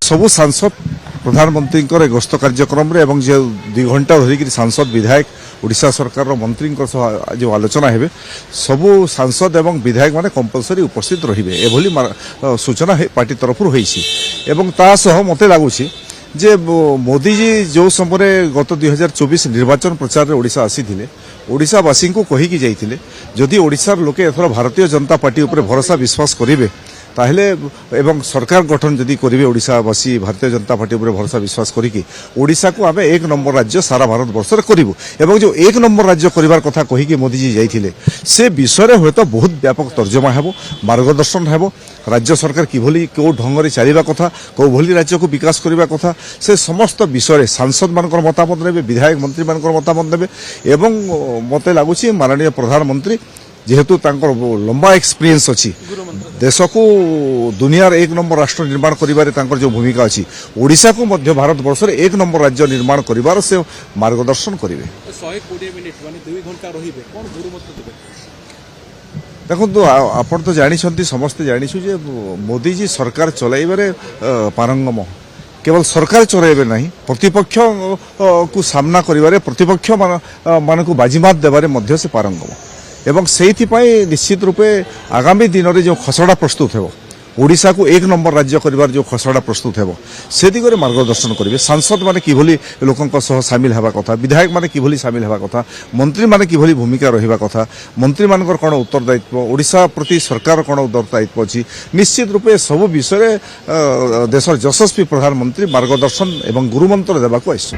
सबु सांसद प्रधानमंत्री गस्त कार्यक्रम रे एवं जो 2 घंटा धरिक सांसद विधायक ओडिशा सरकार मंत्री जो आलोचना हेबे सबु सांसद एवं विधायक माने कंपलसरी उपस्थित रहिबे एभली सूचना पार्टी तरफ होईछि एवं ता सह मते लागुछि जे मोदी जी जो समय गत 2024 निर्वाचन प्रचार ओडिशा आसीथिले ओडिशावासी को कहिकी जाइथिले जदि ओडिशार लोके एथर भारतीय जनता पार्टी उपर भरोसा विश्वास करिवे ताहले एवं सरकार गठन जदि करेंगे ओडिशावासी भारतीय जनता पार्टी उपर भरोसा विश्वास करिकी ओडिशा को आमे 1 नंबर राज्य सारा भारत वर्ष रे करिवु एवं जो 1 नंबर राज्य करिवार कथा कहिकी मोदी जी जाइथिले से विषय रे होतो बहुत व्यापक तर्जमा हेबो मार्गदर्शन हेबो राज्य सरकार किभली को ढंग रे चलिबा कथा को भली राज्य को विकास करिबा कथा से समस्त विषय रे सांसद मानकर मतामत नेबे विधायक मंत्री मानकर मतामत नेबे एवं मते लागुछि माननीय प्रधानमंत्री जेहेतु तांकर लंबा एक्सपीरियंस अच्छी देश को दुनियार 1 नंबर राष्ट्र निर्माण करिबारे तांकर जो भूमिका अच्छी ओडिशा को मध्य भारत वर्ष रे 1 नंबर राज्य निर्माण करिबार से मार्गदर्शन करिवे 120 मिनिट माने 2 घंटा रहिबे कोन गुरुमत देबे देखो आपण तो जानी समस्ते जानी जे मोदी जी सरकार चलाइबारे पारंगम केवल सरकार चलाइबे नहीं प्रतिपक्ष को सामना करिबारे प्रतिपक्ष मान को बाजीमात देबारे मध्य से पारंगम एवं से निश्चित रूपे आगामी दिन में जो खसड़ा प्रस्तुत हो ओडिशा को 1 नंबर राज्य करिवार जो खसड़ा प्रस्तुत हो से दिगरे मार्गदर्शन करेंगे सांसद माने किभली लोकंक सह सामिल हेबा कथा विधायक माने किभली सामिल हेबा कथा मंत्री माने किभली भूमिका रहिबा कथा मंत्री मानकर कोन उत्तरदायित्व ओडिशा प्रति सरकार कोन उत्तरदायित्व अछि निश्चित रूपे सब विषय देशर यशस्वी प्रधानमंत्री मार्गदर्शन एवं गुरुमंत्र देबाको आइछ।